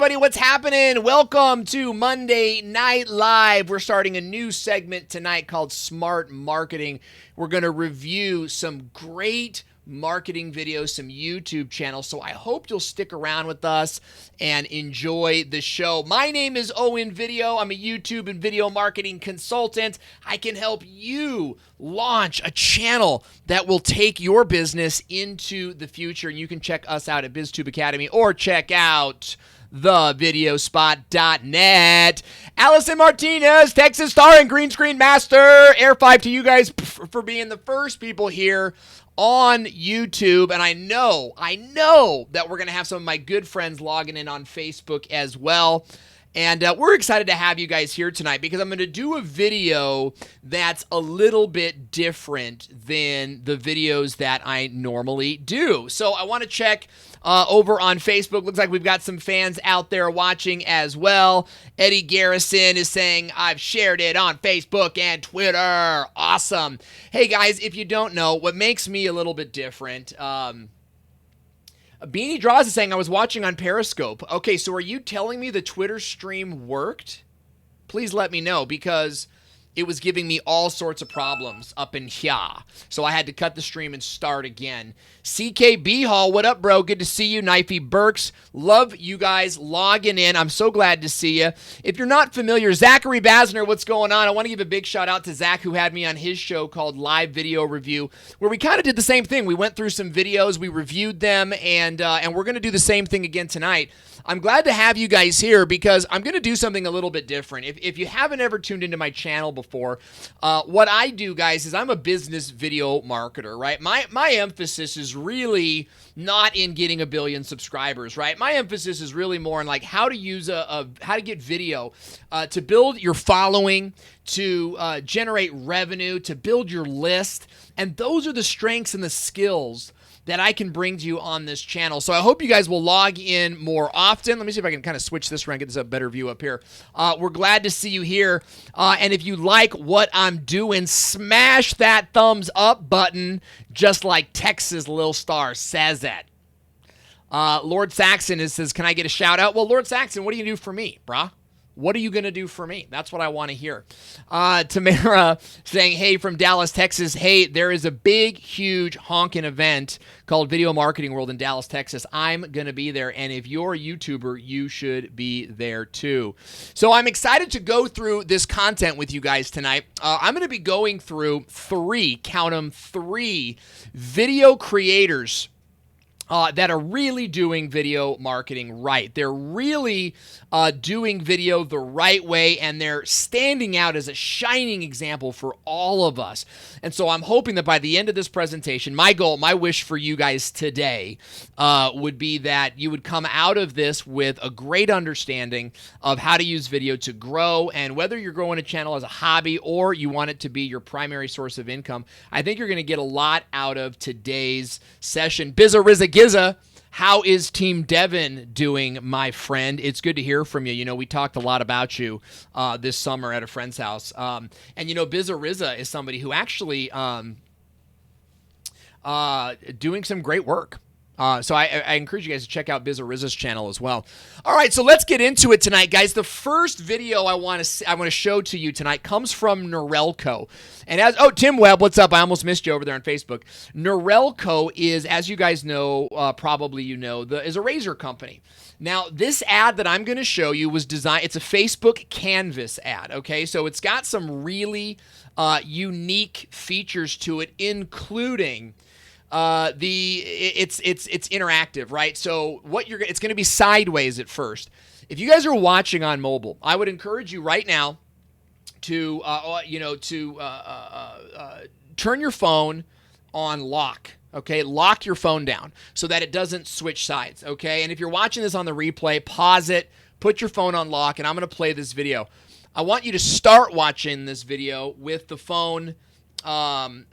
everybody? What's happening? Welcome to Monday Night Live. We're starting a new segment tonight called Smart Marketing. We're going to review some great marketing videos, some YouTube channels. So I hope you'll stick around with us and enjoy the show. My name is Owen Video. I'm a YouTube and video marketing consultant. I can help you launch a channel that will take your business into the future. And you can check us out at BizTube Academy or check out thevideospot.net. Allison Martinez, Texas star and green screen master. Air 5 to you guys for being the first people here on YouTube. And I know that we're going to have some of my good friends logging in on Facebook as well. And we're excited to have you guys here tonight because I'm going to do a video that's a little bit different than the videos that I normally do. So I want to check over on Facebook. Looks like we've got some fans out there watching as well. Eddie Garrison is saying, I've shared it on Facebook and Twitter. Awesome. Hey, guys, if you don't know, what makes me a little bit different, Beanie Draws is saying, I was watching on Periscope. Okay, so are you telling me the Twitter stream worked? Please let me know, because it was giving me all sorts of problems up in here. So I had to cut the stream and start again. CKB Hall, what up, bro? Good to see you. Knifey Burks, love you guys logging in. I'm so glad to see you. If you're not familiar, Zachary Basner, what's going on? I want to give a big shout out to Zach, who had me on his show called Live Video Review, where we kind of did the same thing. We went through some videos, we reviewed them, and we're going to do the same thing again tonight. I'm glad to have you guys here because I'm going to do something a little bit different. If you haven't ever tuned into my channel before, what I do, guys, is I'm a business video marketer, right? My emphasis is really not in getting 1 billion subscribers, right? My emphasis is really more on like how to use how to get video to build your following, to generate revenue, to build your list. And those are the strengths and the skills that I can bring to you on this channel. So I hope you guys will log in more often. Let me see if I can kind of switch this around, get this a better view up here. We're glad to see you here. And if you like what I'm doing, smash that thumbs up button, just like Texas Lil Star says it. Lord Saxon says, can I get a shout out? Well, Lord Saxon, what do you do for me, brah? What are you going to do for me? That's what I want to hear. Tamara saying, hey, from Dallas, Texas. Hey, there is a big, huge honking event called Video Marketing World in Dallas, Texas. I'm going to be there. And if you're a YouTuber, you should be there too. So I'm excited to go through this content with you guys tonight. I'm going to be going through count them, three video creators that are really doing video marketing right. They're really doing video the right way, and they're standing out as a shining example for all of us. And so I'm hoping that by the end of this presentation, my goal, my wish for you guys today would be that you would come out of this with a great understanding of how to use video to grow, and whether you're growing a channel as a hobby or you want it to be your primary source of income, I think you're going to get a lot out of today's session. Bizza how is Team Devin doing, my friend? It's good to hear from you. You know, we talked a lot about you this summer at a friend's house. And, you know, Bizza is somebody who actually doing some great work. So I encourage you guys to check out Bizza channel as well. All right, so let's get into it tonight, guys. The first video I want to show to you tonight comes from Norelco. And Tim Webb, what's up? I almost missed you over there on Facebook. Norelco is, as you guys know, probably you know, is a razor company. Now, this ad that I'm going to show you was designed, it's a Facebook Canvas ad, okay? So it's got some really unique features to it, including it's interactive, right? So it's going to be sideways at first. If you guys are watching on mobile, I would encourage you right now to turn your phone on lock. Okay, lock your phone down so that it doesn't switch sides. Okay, and if you're watching this on the replay, pause it, put your phone on lock, and I'm going to play this video. I want you to start watching this video with the phone on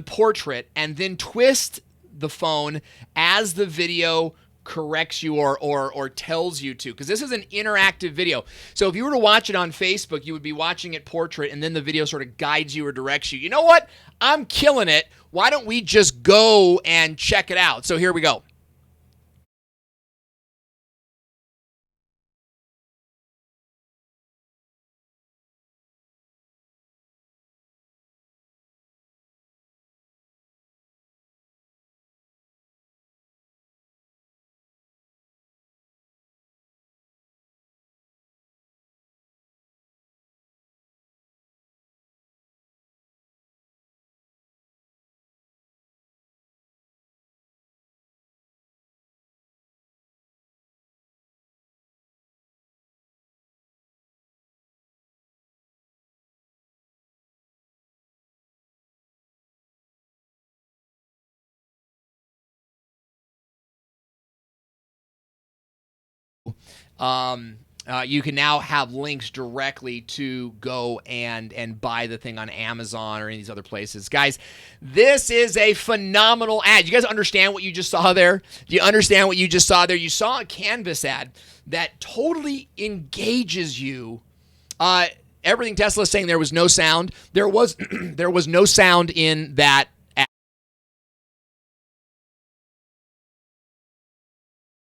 portrait, and then twist the phone as the video corrects you or tells you to, because this is an interactive video. So if you were to watch it on Facebook, you would be watching it portrait, and then the video sort of guides you or directs you. You know what? I'm killing it. Why don't we just go and check it out? So here we go. You can now have links directly to go and buy the thing on Amazon or any of these other places. Guys, this is a phenomenal ad. You guys understand what you just saw there? Do you understand what you just saw there? You saw a Canvas ad that totally engages you. Everything Tesla is saying, there was no sound. There was there was no sound in that ad.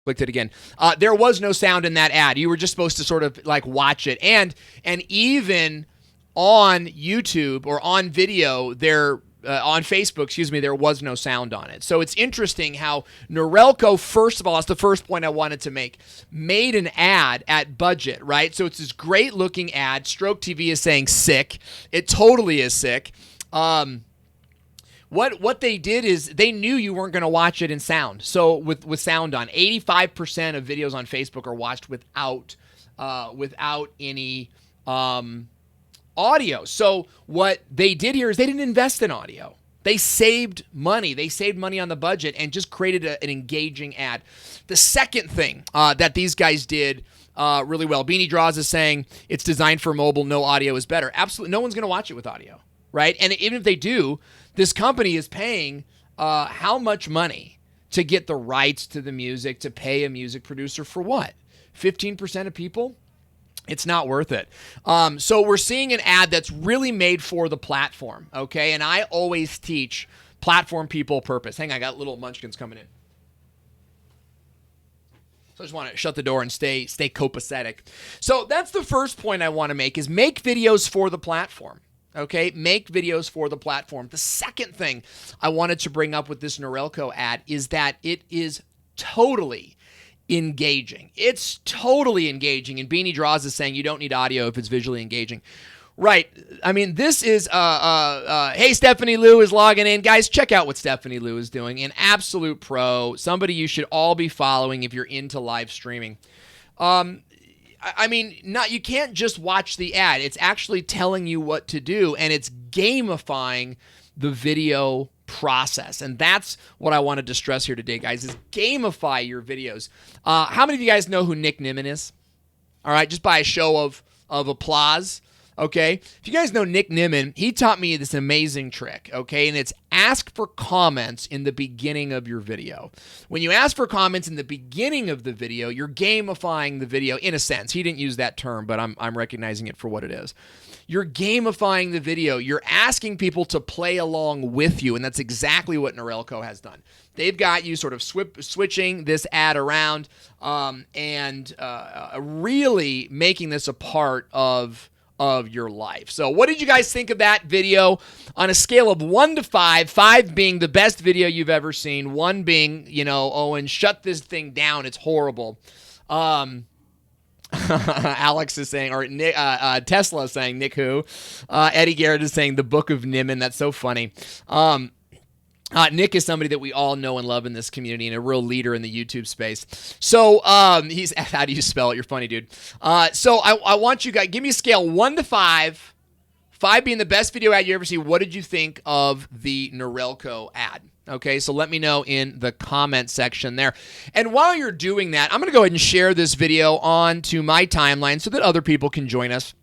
Clicked it again. There was no sound in that ad. You were just supposed to sort of like watch it. And even on YouTube or on video, on Facebook, excuse me, there was no sound on it. So it's interesting how Norelco, first of all, that's the first point I wanted to make, made an ad at budget, right? So it's this great looking ad. Stroke TV is saying sick. It totally is sick. What they did is they knew you weren't going to watch it in sound. So with sound on, 85% of videos on Facebook are watched without any audio. So what they did here is they didn't invest in audio. They saved money. They saved money on the budget and just created an engaging ad. The second thing that these guys did really well, Beanie Draws is saying it's designed for mobile. No audio is better. Absolutely, no one's going to watch it with audio, right? And even if they do, this company is paying how much money to get the rights to the music, to pay a music producer for what? 15% of people? It's not worth it. So we're seeing an ad that's really made for the platform, okay? And I always teach platform people purpose. Hang on, I got little munchkins coming in. So I just want to shut the door and stay copacetic. So that's the first point I want to make is make videos for the platform. Okay, make videos for the platform. The second thing I wanted to bring up with this Norelco ad is that it is totally engaging. It's totally engaging. And Beanie Draws is saying you don't need audio if it's visually engaging. Right. I mean, this is, hey, Stephanie Lou is logging in. Guys, check out what Stephanie Lou is doing. An absolute pro. Somebody you should all be following if you're into live streaming. I mean, you can't just watch the ad. It's actually telling you what to do, and it's gamifying the video process. And that's what I wanted to stress here today, guys, is gamify your videos. How many of you guys know who Nick Nimmin is? All right, just by a show of applause. Okay, if you guys know Nick Nimmin, he taught me this amazing trick, okay, and it's ask for comments in the beginning of your video. When you ask for comments in the beginning of the video, you're gamifying the video in a sense. He didn't use that term, but I'm recognizing it for what it is. You're gamifying the video. You're asking people to play along with you, and that's exactly what Norelco has done. They've got you sort of switching this ad around and really making this a part of your life. So what did you guys think of that video? On a scale of 1 to 5, 5 being the best video you've ever seen, 1 being, Owen, shut this thing down, it's horrible. Alex is saying, or Nick, Tesla is saying, Nick who? Eddie Garrett is saying, the Book of Nimmin. That's so funny. Nick is somebody that we all know and love in this community and a real leader in the YouTube space. So he's, how do you spell it? You're funny, dude. So I want you guys, give me a scale 1 to 5, 5 being the best video ad you ever see. What did you think of the Norelco ad? Okay, so let me know in the comment section there. And while you're doing that, I'm going to go ahead and share this video onto my timeline so that other people can join us.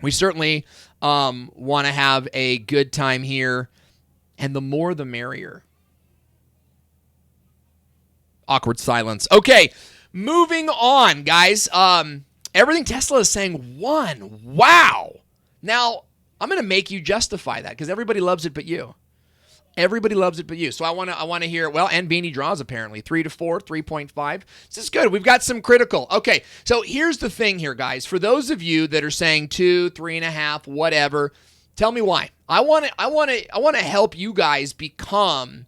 We certainly want to have a good time here. And the more, the merrier. Awkward silence. Okay, moving on, guys. Everything Tesla is saying, 1. Wow. Now, I'm going to make you justify that because everybody loves it but you. Everybody loves it but you. So I want to hear, well, and Beanie Draws apparently. 3 to 4, 3.5. This is good. We've got some critical. Okay, so here's the thing here, guys. For those of you that are saying 2, 3.5, whatever, tell me why. I want to help you guys become,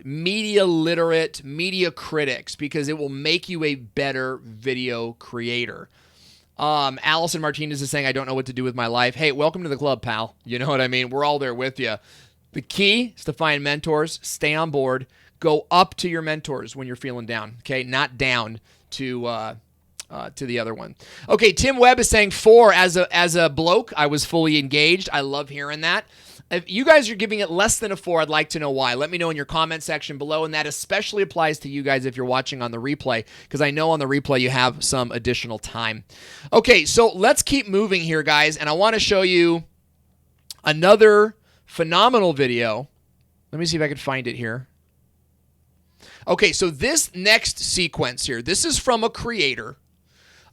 media literate, media critics, because it will make you a better video creator. Allison Martinez is saying, I don't know what to do with my life. Hey, welcome to the club, pal. You know what I mean? We're all there with you. The key is to find mentors, stay on board, go up to your mentors when you're feeling down, okay? Not down to to the other one. Okay, Tim Webb is saying 4 as a bloke. I was fully engaged. I love hearing that. If you guys are giving it less than a 4, I'd like to know why. Let me know in your comment section below, and that especially applies to you guys if you're watching on the replay, because I know on the replay you have some additional time. Okay, so let's keep moving here, guys, and I want to show you another phenomenal video. Let me see if I can find it here. Okay, so this next sequence here, this is from a creator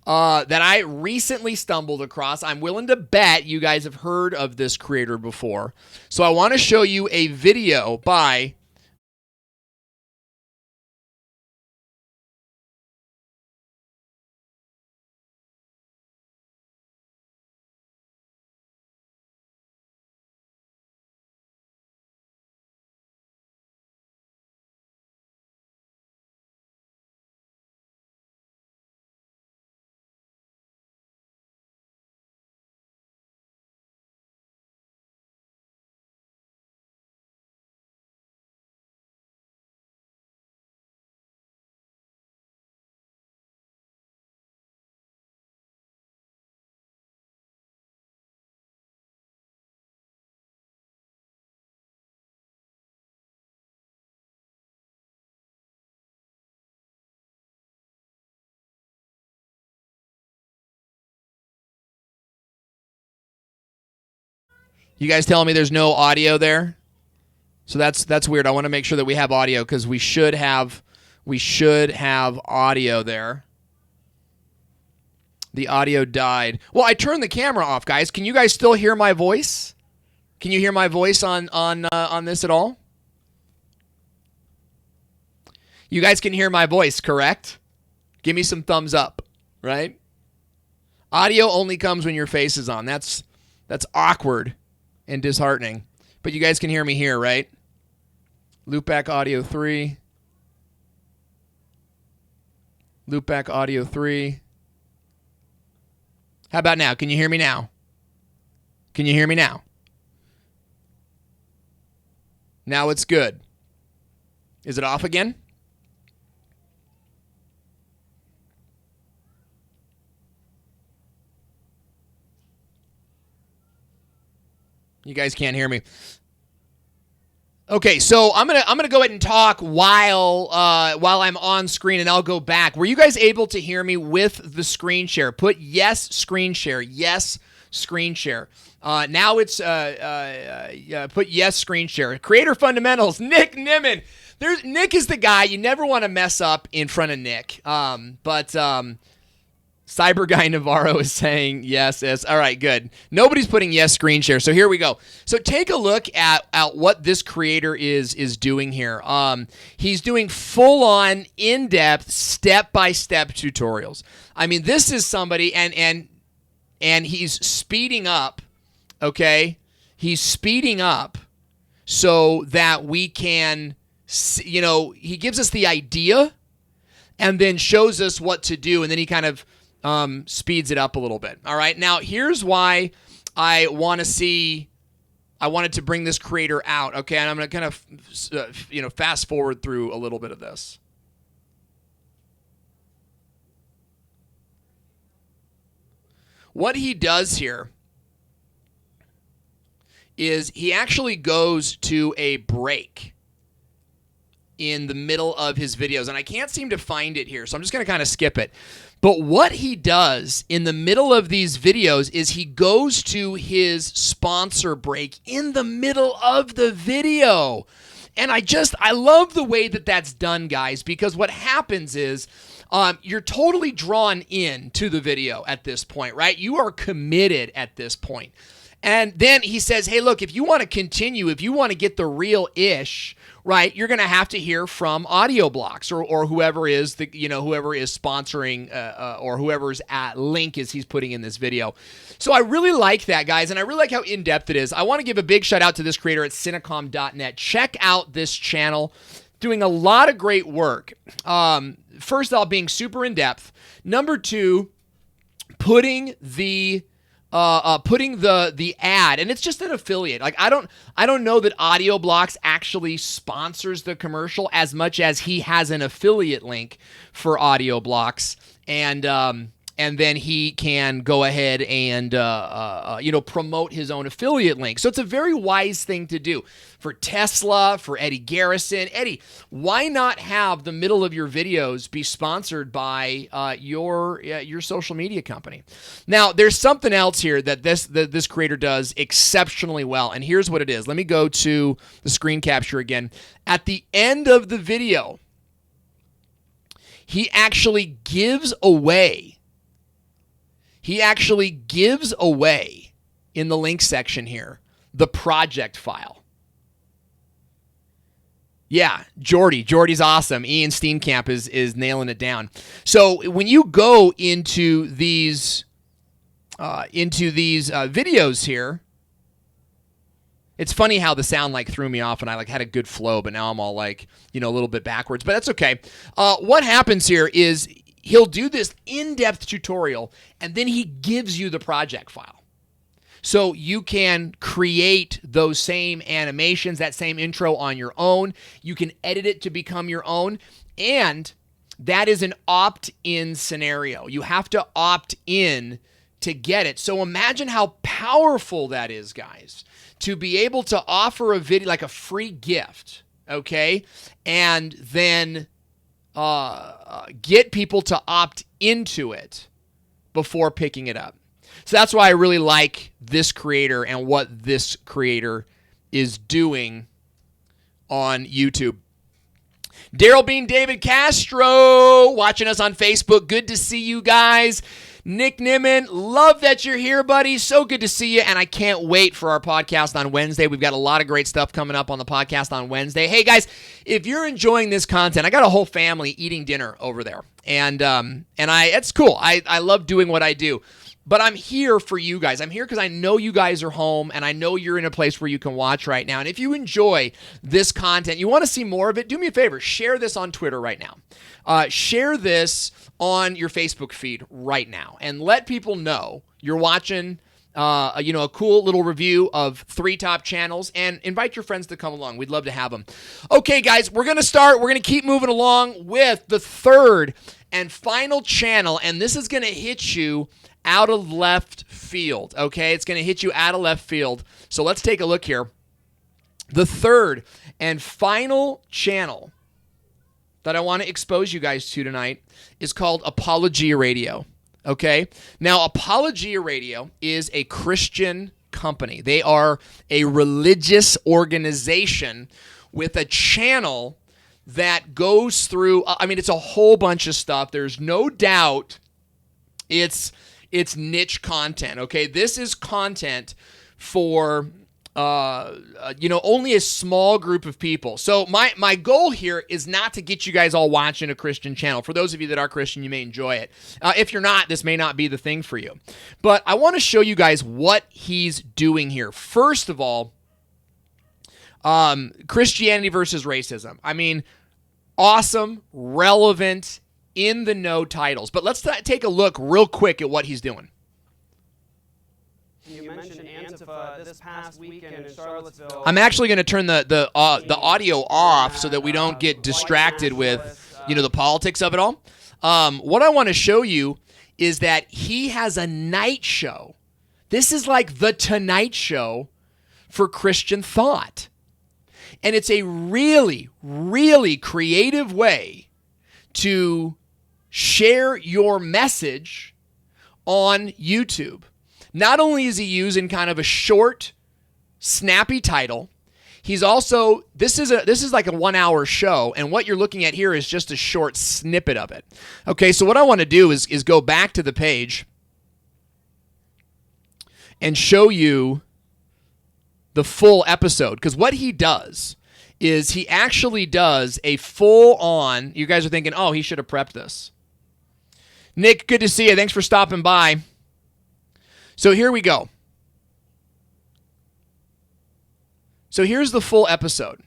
that I recently stumbled across. I'm willing to bet you guys have heard of this creator before. So I want to show you a video by You guys telling me there's no audio there? So that's weird. I want to make sure that we have audio because we should have audio there. The audio died. Well, I turned the camera off, guys. Can you guys still hear my voice? Can you hear my voice on this at all? You guys can hear my voice, correct? Give me some thumbs up, right? Audio only comes when your face is on. That's awkward and disheartening. But you guys can hear me here, right? Loopback audio 3. Loopback audio 3. How about now? Can you hear me now? Can you hear me now? Now it's good. Is it off again? You guys can't hear me. Okay, so I'm gonna go ahead and talk while I'm on screen, and I'll go back. Were you guys able to hear me with the screen share? Put yes, screen share. Yes, screen share. Now it's put yes, screen share. Creator fundamentals. Nick Nimmin. Nick is the guy you never want to mess up in front of Nick. But Cyber Guy Navarro is saying yes. All right, good. Nobody's putting yes screen share. So here we go. So take a look at what this creator is doing here. He's doing full-on, in-depth, step-by-step tutorials. I mean, this is somebody, and he's speeding up, okay? He's speeding up so that we can, he gives us the idea and then shows us what to do, and then he kind of speeds it up a little bit. All right. Now, here's why I wanted to bring this creator out. Okay. And I'm going to kind of, fast forward through a little bit of this. What he does here is he actually goes to a break in the middle of his videos, and I can't seem to find it here, so I'm just going to kind of skip it. But what he does in the middle of these videos is he goes to his sponsor break in the middle of the video. And I love the way that that's done, guys, because what happens is you're totally drawn in to the video at this point, right? You are committed at this point. And then he says, hey, look, if you want to continue, if you want to get the real ish, right, you're going to have to hear from Audio Blocks or whoever is whoever is sponsoring or whoever's link is he's putting in this video. So I really like that, guys, and I really like how in-depth it is. I want to give a big shout out to this creator at Cinecom.net. Check out this channel, doing a lot of great work. First of all, being super in-depth. Number two, putting the putting the ad, and it's just an affiliate. Like I don't know that Audio Blocks actually sponsors the commercial as much as he has an affiliate link for Audio Blocks, and then he can go ahead and promote his own affiliate link. So it's a very wise thing to do for Tesla, for Eddie Garrison. Eddie, why not have the middle of your videos be sponsored by your social media company? Now, there's something else here that this creator does exceptionally well, and here's what it is. Let me go to the screen capture again. At the end of the video, he actually gives away in the link section here the project file. Yeah, Jordy's awesome. Ian Steenkamp is nailing it down. So when you go into these videos here, it's funny how the sound threw me off, and I had a good flow, but now I'm all a little bit backwards. But that's okay. What happens here is he'll do this in-depth tutorial, and then he gives you the project file. So you can create those same animations, that same intro on your own. You can edit it to become your own, and that is an opt-in scenario. You have to opt in to get it. So imagine how powerful that is, guys, to be able to offer a video like a free gift, okay, and then get people to opt into it before picking it up. So that's why I really like this creator and what this creator is doing on YouTube. Daryl Bean, David Castro, watching us on Facebook. Good to see you guys. Nick Nimmin, love that you're here, buddy. So good to see you, and I can't wait for our podcast on Wednesday. We've got a lot of great stuff coming up on the podcast on Wednesday. Hey, guys, if you're enjoying this content, I got a whole family eating dinner over there, and it's cool. I love doing what I do. But I'm here for you guys. I'm here because I know you guys are home, and I know you're in a place where you can watch right now. And if you enjoy this content, you want to see more of it, do me a favor. Share this on Twitter right now. Share this on your Facebook feed right now, and let people know you're watching a cool little review of 3 top channels, and invite your friends to come along. We'd love to have them. Okay, guys, we're going to start. We're going to keep moving along with the third and final channel, and this is going to hit you out of left field, okay? It's going to hit you out of left field. So let's take a look here. The third and final channel that I want to expose you guys to tonight is called Apologia Radio, okay? Now, Apologia Radio is a Christian company. They are a religious organization with a channel that goes through, it's a whole bunch of stuff. There's no doubt it's niche content, okay? This is content for only a small group of people. So my goal here is not to get you guys all watching a Christian channel. For those of you that are Christian, you may enjoy it. If you're not, this may not be the thing for you. But I want to show you guys what he's doing here. First of all, Christianity versus racism. Awesome, relevant, in the know titles. But let's take a look real quick at what he's doing. You mentioned Antifa this past weekend in Charlottesville. I'm actually going to turn the audio off so that we don't get distracted with the politics of it all. What I want to show you is that he has a night show. This is like the Tonight Show for Christian thought. And it's a really, really creative way to share your message on YouTube. Not only is he using kind of a short, snappy title, he's also, this is like a 1-hour show, and what you're looking at here is just a short snippet of it. Okay, so what I want to do is go back to the page and show you the full episode, because what he does is he actually does a full-on, you guys are thinking, oh, he should have prepped this. Nick, good to see you. Thanks for stopping by. So here we go. So here's the full episode.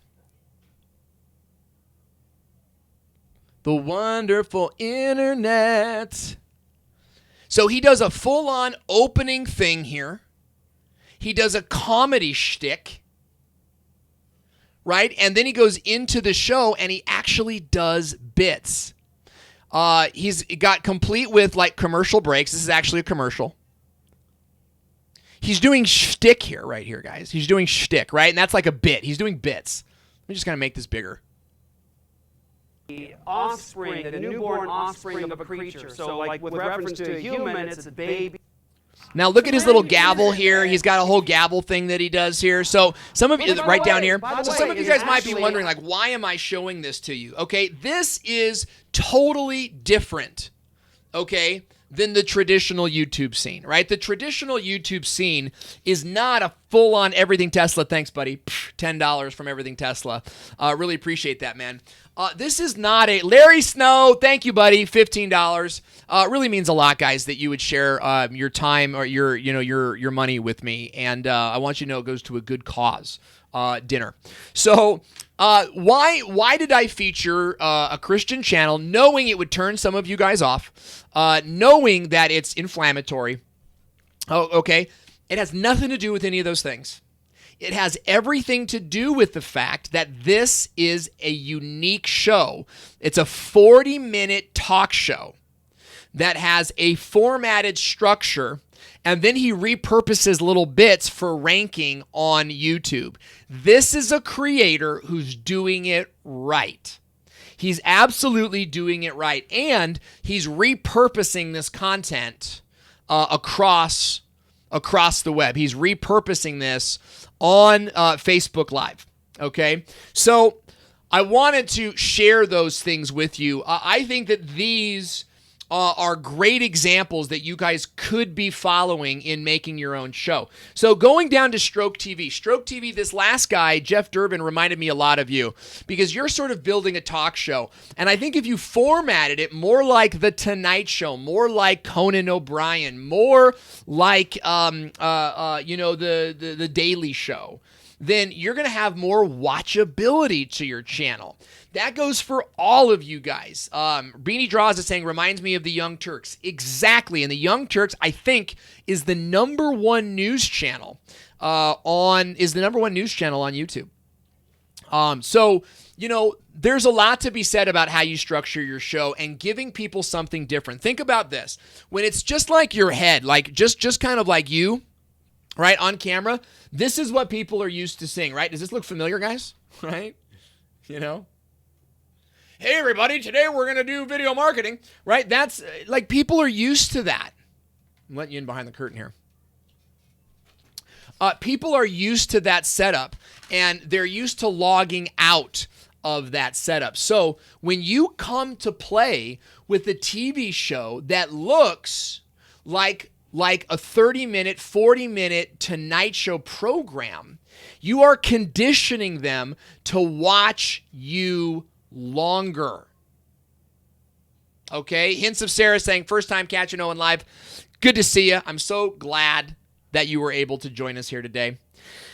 The wonderful internet. So he does a full-on opening thing here. He does a comedy shtick, right? And then he goes into the show and he actually does bits. He's got complete with like commercial breaks. This is actually a commercial. He's doing shtick here, right here, guys. He's doing shtick, right? And that's like a bit. He's doing bits. Let me just kind of make this bigger. The offspring, the newborn offspring of a creature. So like with reference to a human, it's a baby. Now look at his little gavel here. He's got a whole gavel thing that he does here. So some of you, right down here. So some of you guys might be wondering, like, why am I showing this to you? Okay, this is totally different, okay, than the traditional YouTube scene, right? The traditional YouTube scene is not a full-on everything Tesla. Thanks, buddy. $10 from everything Tesla. Really appreciate that, man. This is not a Larry Snow. Thank you, buddy. $15. Really means a lot, guys, that you would share your time or your money with me, and I want you to know it goes to a good cause. Dinner. So why did I feature a Christian channel, knowing it would turn some of you guys off, knowing that it's inflammatory? Oh, okay. It has nothing to do with any of those things. It has everything to do with the fact that this is a unique show. It's a 40-minute talk show that has a formatted structure, and then he repurposes little bits for ranking on YouTube. This is a creator who's doing it right. He's absolutely doing it right, and he's repurposing this content across the web. He's repurposing this on Facebook Live, okay? So I wanted to share those things with you. I think that these are great examples that you guys could be following in making your own show. So going down to Stroke TV. Stroke TV, this last guy, Jeff Durbin, reminded me a lot of you because you're sort of building a talk show. And I think if you formatted it more like The Tonight Show, more like Conan O'Brien, more like the Daily Show, then you're going to have more watchability to your channel. That goes for all of you guys. Beanie Draws is saying, reminds me of the Young Turks. Exactly. And the Young Turks, I think, is the number one news channel on YouTube. So, there's a lot to be said about how you structure your show and giving people something different. Think about this. When it's just like your head, like just kind of like you, right, on camera, this is what people are used to seeing, right? Does this look familiar, guys? Right? Hey, everybody, today we're going to do video marketing, right? That's like people are used to that. I'm letting you in behind the curtain here. People are used to that setup, and they're used to logging out of that setup. So when you come to play with a TV show that looks like a 30-minute, 40-minute Tonight Show program, you are conditioning them to watch you longer. Okay? Hints of Sarah saying, first time catching Owen live. Good to see you. I'm so glad that you were able to join us here today.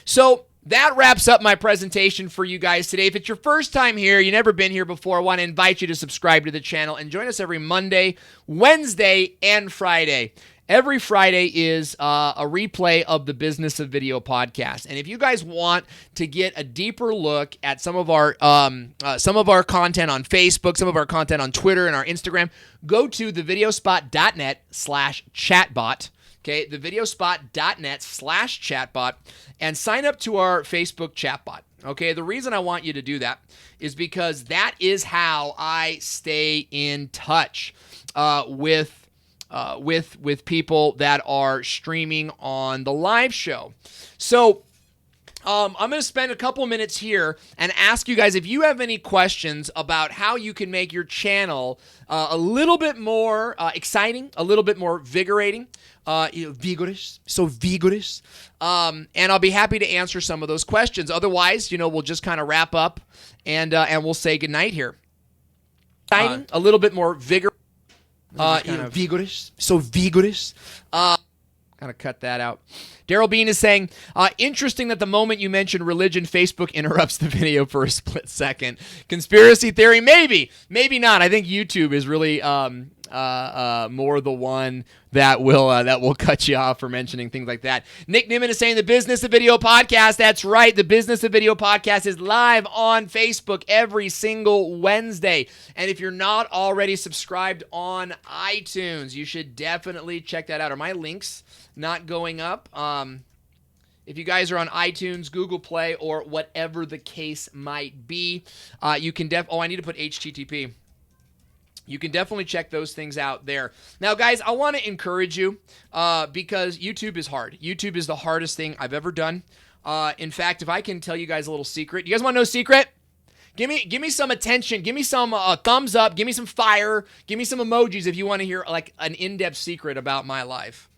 So that wraps up my presentation for you guys today. If it's your first time here, you've never been here before, I want to invite you to subscribe to the channel and join us every Monday, Wednesday, and Friday. Every Friday is a replay of the Business of Video podcast. And if you guys want to get a deeper look at some of our content on Facebook, some of our content on Twitter and our Instagram, go to thevideospot.net/chatbot. Okay, thevideospot.net/chatbot, and sign up to our Facebook chatbot. Okay, the reason I want you to do that is because that is how I stay in touch with people that are streaming on the live show. So I'm going to spend a couple minutes here and ask you guys if you have any questions about how you can make your channel a little bit more exciting, a little bit more vigorous. And I'll be happy to answer some of those questions. Otherwise, we'll just kind of wrap up and we'll say goodnight here. A little bit more vigorous. Vigorous. Gotta cut that out. Daryl Bean is saying, interesting that the moment you mention religion, Facebook interrupts the video for a split second. Conspiracy theory? Maybe. Maybe not. I think YouTube is really more the one that will cut you off for mentioning things like that. Nick Nimmin is saying the Business of Video podcast. That's right. The Business of Video podcast is live on Facebook every single Wednesday. And if you're not already subscribed on iTunes, you should definitely check that out. Are my links not going up? If you guys are on iTunes, Google Play, or whatever the case might be, you can I need to put HTTP. You can definitely check those things out there. Now, guys, I want to encourage you because YouTube is hard. YouTube is the hardest thing I've ever done. In fact, if I can tell you guys a little secret. You guys want to know a secret? Give me some attention. Give me some thumbs up. Give me some fire. Give me some emojis if you want to hear like an in-depth secret about my life.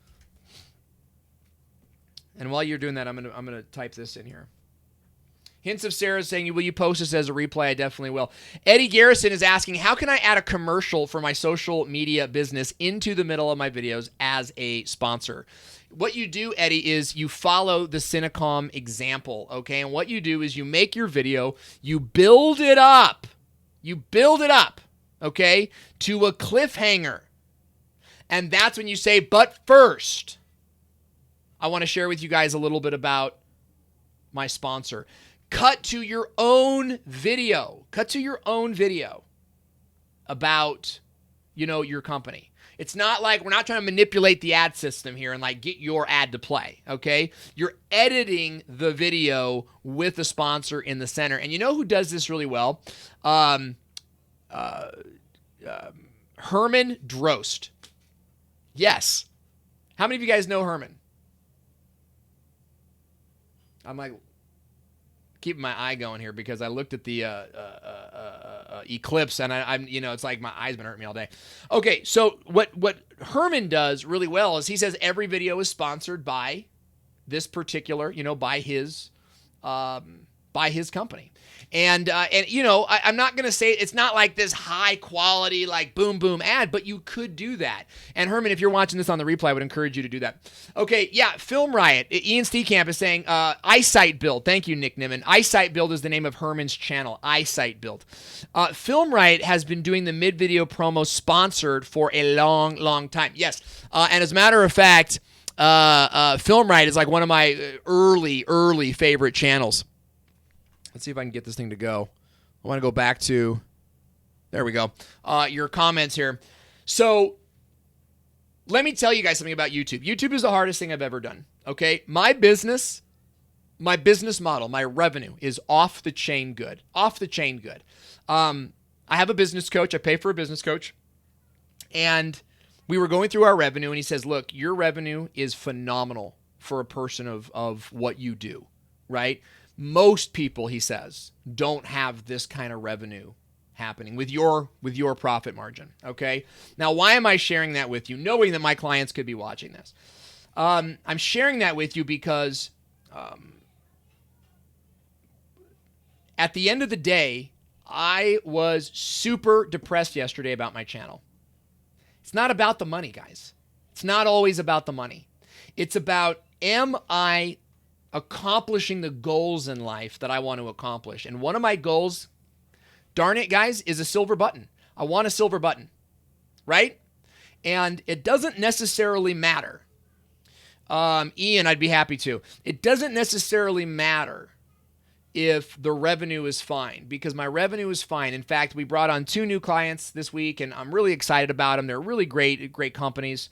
And while you're doing that, I'm gonna type this in here. Hints of Sarah saying, will you post this as a replay? I definitely will. Eddie Garrison is asking, how can I add a commercial for my social media business into the middle of my videos as a sponsor? What you do, Eddie, is you follow the Cinecom example, okay? And what you do is you make your video, you build it up, okay, to a cliffhanger. And that's when you say, but first, I want to share with you guys a little bit about my sponsor. Cut to your own video. Cut to your own video about, your company. It's not like we're not trying to manipulate the ad system here and like get your ad to play, okay? You're editing the video with the sponsor in the center. And you know who does this really well? Herman Drost. Yes. How many of you guys know Herman? I'm like keeping my eye going here because I looked at the eclipse and I'm it's like my eyes been hurting me all day. Okay, so what Herman does really well is he says every video is sponsored by this particular, by his company. And I'm not going to say it's not like this high quality, like boom, boom ad, but you could do that. And Herman, if you're watching this on the replay, I would encourage you to do that. Okay. Yeah. Film Riot. Ian Steenkamp is saying, Eyesight Build. Thank you, Nick Nimmin. Eyesight Build is the name of Herman's channel. Eyesight Build. Film Riot has been doing the mid-video promo sponsored for a long, long time. Yes. And as a matter of fact, Film Riot is like one of my early favorite channels. Let's see if I can get this thing to go. I want to go back to, there we go, your comments here. So let me tell you guys something about YouTube. YouTube is the hardest thing I've ever done, okay? My business model, my revenue is off the chain good. I have a business coach. I pay for a business coach. And we were going through our revenue, and he says, look, your revenue is phenomenal for a person of what you do, right? Most people, he says, don't have this kind of revenue happening with your profit margin, okay? Now, why am I sharing that with you, knowing that my clients could be watching this? I'm sharing that with you because at the end of the day, I was super depressed yesterday about my channel. It's not about the money, guys. It's not always about the money. It's about, am I accomplishing the goals in life that I want to accomplish? And one of my goals, darn it, guys, is a silver button. I want a silver button, right? And it doesn't necessarily matter. Ian, I'd be happy to. It doesn't necessarily matter if the revenue is fine, because my revenue is fine. In fact, we brought on 2 new clients this week, and I'm really excited about them. They're really great companies.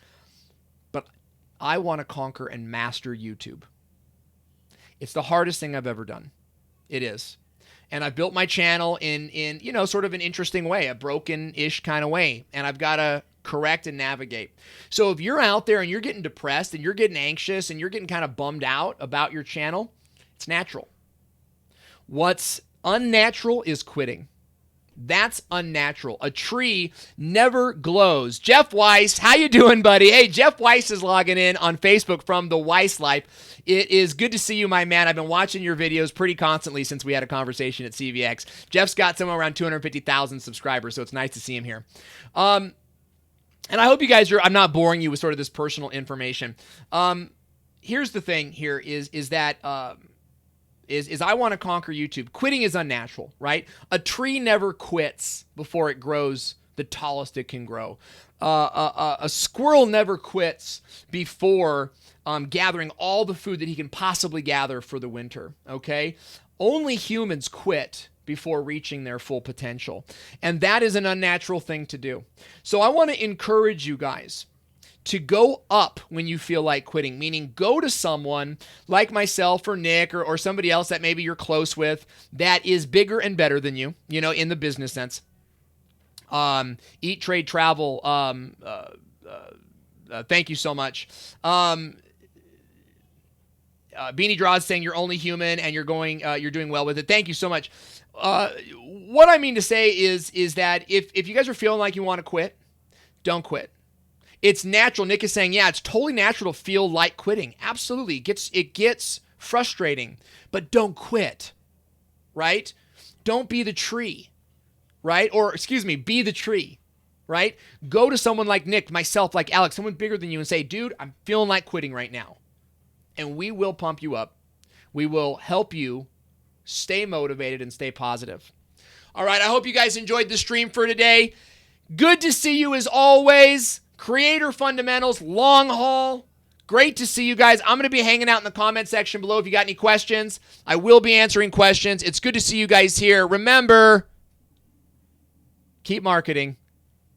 But I want to conquer and master YouTube. It's the hardest thing I've ever done. It is. And I've built my channel in sort of an interesting way, a broken-ish kind of way. And I've got to correct and navigate. So if you're out there and you're getting depressed and you're getting anxious and you're getting kind of bummed out about your channel, it's natural. What's unnatural is quitting. That's unnatural. A tree never glows. Jeff Weiss, how you doing, buddy? Hey, Jeff Weiss is logging in on Facebook from the Weiss Life. It is good to see you, my man. I've been watching your videos pretty constantly since we had a conversation at CVX. Jeff's got somewhere around 250,000 subscribers, so it's nice to see him here. And I hope you guys I'm not boring you with sort of this personal information. Here's the thing here is that I want to conquer YouTube. Quitting is unnatural, right? A tree never quits before it grows the tallest it can grow. A squirrel never quits before gathering all the food that he can possibly gather for the winter, okay? Only humans quit before reaching their full potential, and that is an unnatural thing to do. So I want to encourage you guys to go up when you feel like quitting, meaning go to someone like myself or Nick or somebody else that maybe you're close with that is bigger and better than you, in the business sense. Eat, Trade, Travel, thank you so much. Beanie Draws saying you're only human and you're doing well with it. Thank you so much. What I mean to say is that if you guys are feeling like you want to quit, don't quit. It's natural. Nick is saying, yeah, it's totally natural to feel like quitting. Absolutely. It gets frustrating, but don't quit, right? Don't be the tree, right? Or, be the tree, right? Go to someone like Nick, myself, like Alex, someone bigger than you and say, dude, I'm feeling like quitting right now. And we will pump you up. We will help you stay motivated and stay positive. All right, I hope you guys enjoyed the stream for today. Good to see you as always. Creator Fundamentals, long haul. Great to see you guys. I'm going to be hanging out in the comment section below if you got any questions. I will be answering questions. It's good to see you guys here. Remember, keep marketing.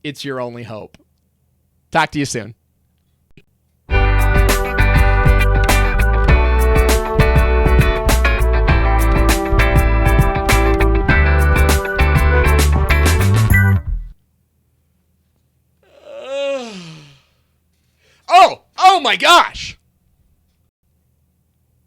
It's your only hope. Talk to you soon. Oh my gosh.